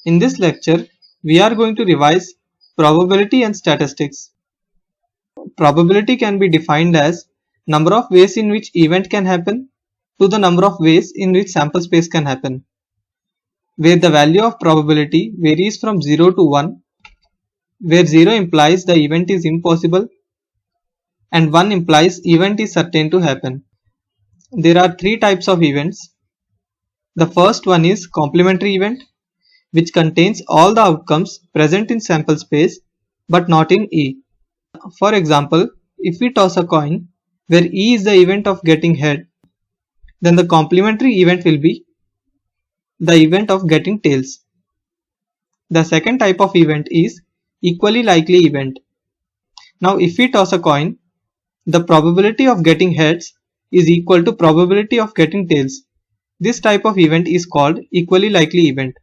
In this lecture, we are going to revise probability and statistics. Probability can be defined as number of ways in which event can happen to the number of ways in which sample space can happen, where the value of probability varies from 0 to 1, where 0 implies the event is impossible and 1 implies event is certain to happen. There are three types of events. The first one is complementary event, which contains all the outcomes present in sample space but not in E. For example, if we toss a coin where E is the event of getting head, then the complementary event will be the event of getting tails. The second type of event is equally likely event. Now if we toss a coin, the probability of getting heads is equal to probability of getting tails. This type of event is called equally likely event.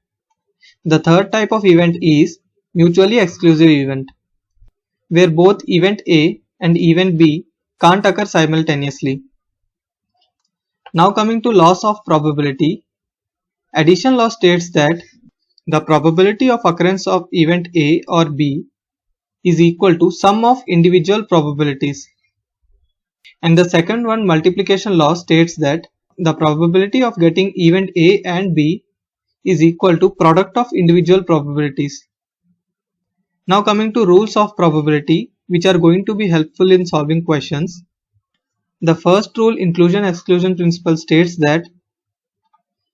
The third type of event is mutually exclusive event, where both event A and event B can't occur simultaneously. Now coming to laws of probability, addition law states that the probability of occurrence of event A or B is equal to sum of individual probabilities. And the second one, multiplication law, states that the probability of getting event A and B is equal to product of individual probabilities. Now coming to rules of probability, which are going to be helpful in solving questions. The first rule, inclusion-exclusion principle, states that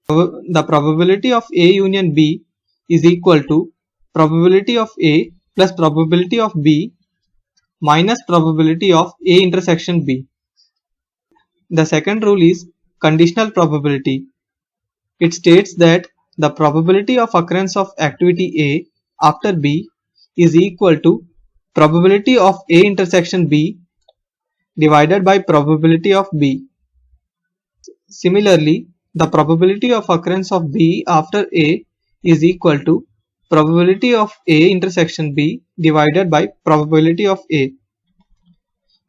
the probability of A union B is equal to probability of A plus probability of B minus probability of A intersection B. The second rule is conditional probability. It states that the probability of occurrence of activity A after B is equal to probability of A intersection B divided by probability of B. Similarly, the probability of occurrence of B after A is equal to probability of A intersection B divided by probability of A.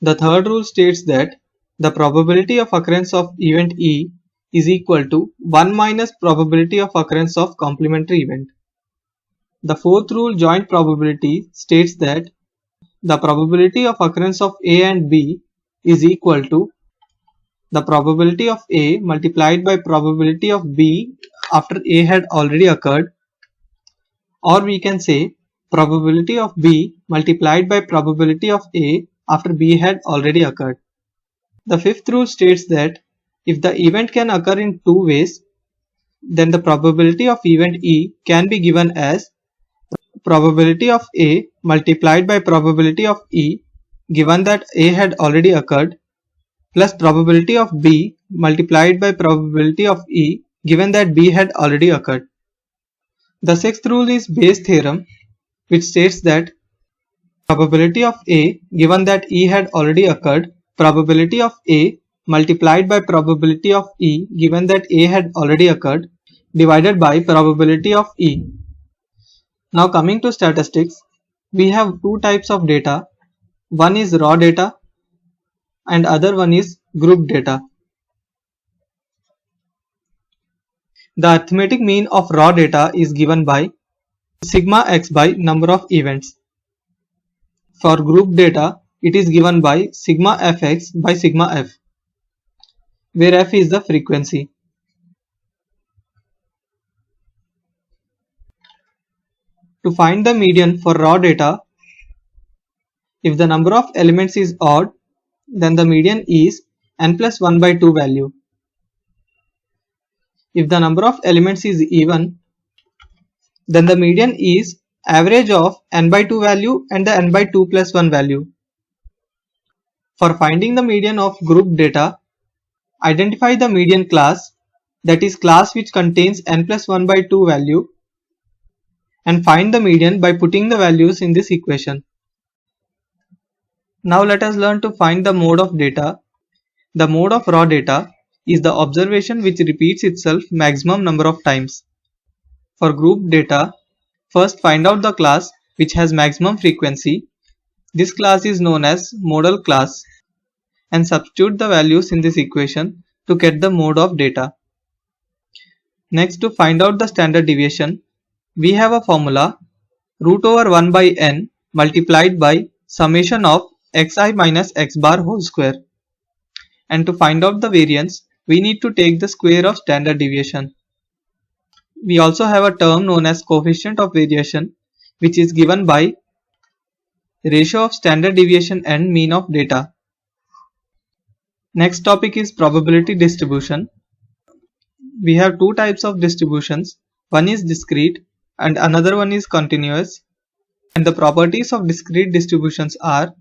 The third rule states that the probability of occurrence of event E is equal to 1 minus probability of occurrence of complementary event. The fourth rule, joint probability, states that the probability of occurrence of A and B is equal to the probability of A multiplied by probability of B after A had already occurred, or we can say probability of B multiplied by probability of A after B had already occurred. The fifth rule states that if the event can occur in two ways, then the probability of event E can be given as probability of A multiplied by probability of E given that A had already occurred plus probability of B multiplied by probability of E given that B had already occurred. The sixth rule is Bayes' theorem, which states that probability of A given that E had already occurred, probability of A multiplied by probability of E given that A had already occurred divided by probability of E. Now coming to statistics, we have two types of data. One is raw data and other one is group data. The arithmetic mean of raw data is given by sigma x by number of events. For group data, it is given by sigma fx by sigma f, where f is the frequency. To find the median for raw data, if the number of elements is odd, then the median is n plus 1 by 2 value. If the number of elements is even, then the median is average of n by 2 value and the n by 2 plus 1 value. For finding the median of group data, identify the median class, that is class which contains n plus 1 by 2 value, and find the median by putting the values in this equation. Now let us learn to find the mode of data. The mode of raw data is the observation which repeats itself maximum number of times. For group data, first find out the class which has maximum frequency. This class is known as modal class, and substitute the values in this equation to get the mode of data. Next, to find out the standard deviation, we have a formula root over 1 by n multiplied by summation of xi minus x bar whole square. And to find out the variance, we need to take the square of standard deviation. We also have a term known as coefficient of variation, which is given by ratio of standard deviation and mean of data. Next topic is probability distribution. We have two types of distributions. One is discrete and another one is continuous. And the properties of discrete distributions are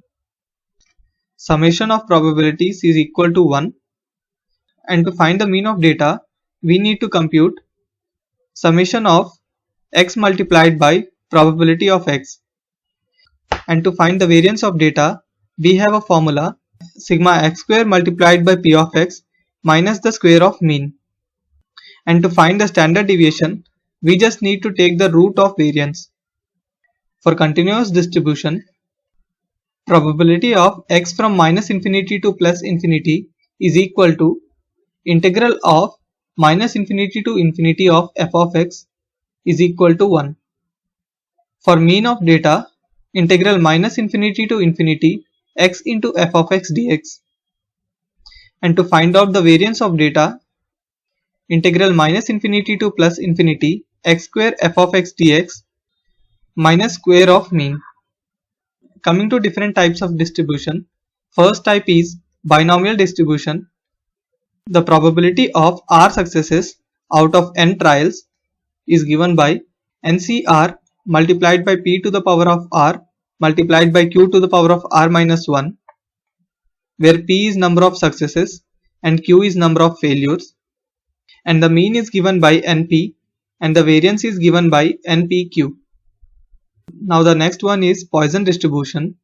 summation of probabilities is equal to 1. And to find the mean of data, we need to compute summation of x multiplied by probability of x. And to find the variance of data, we have a formula sigma x square multiplied by p of x minus the square of mean. And to find the standard deviation, we just need to take the root of variance. For continuous distribution, probability of x from minus infinity to plus infinity is equal to integral of minus infinity to infinity of f of x is equal to 1. For mean of data, integral minus infinity to infinity x into f of x dx. And to find out the variance of data, integral minus infinity to plus infinity x square f of x dx minus square of mean. Coming to different types of distribution, first type is binomial distribution. The probability of r successes out of n trials is given by NCR multiplied by p to the power of r multiplied by q to the power of r minus 1, where p is number of successes and q is number of failures, and the mean is given by np and the variance is given by npq. Now the next one is Poisson distribution,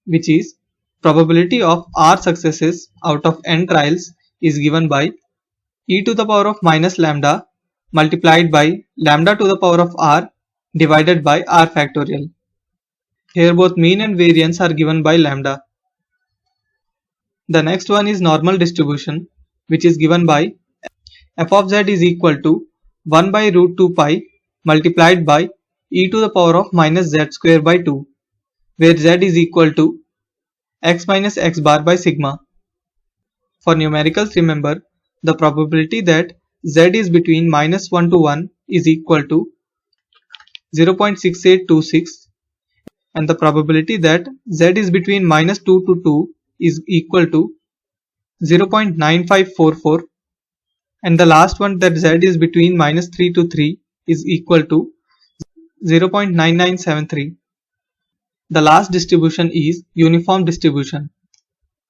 which is probability of r successes out of n trials is given by e to the power of minus lambda multiplied by lambda to the power of r divided by r factorial. Here both mean and variance are given by lambda. The next one is normal distribution, which is given by f of z is equal to 1 by root 2 pi multiplied by e to the power of minus z square by 2, where z is equal to x minus x bar by sigma. For numericals, remember the probability that z is between minus 1 to 1 is equal to 0.6826, and the probability that z is between minus 2 to 2 is equal to 0.9544, and the last one that z is between minus 3 to 3 is equal to 0.9973. The last distribution is uniform distribution.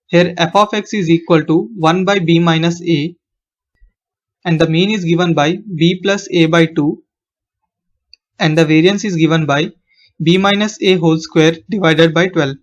Here f of x is equal to 1 by b minus a, and the mean is given by b plus a by 2, and the variance is given by b minus a whole square divided by 12.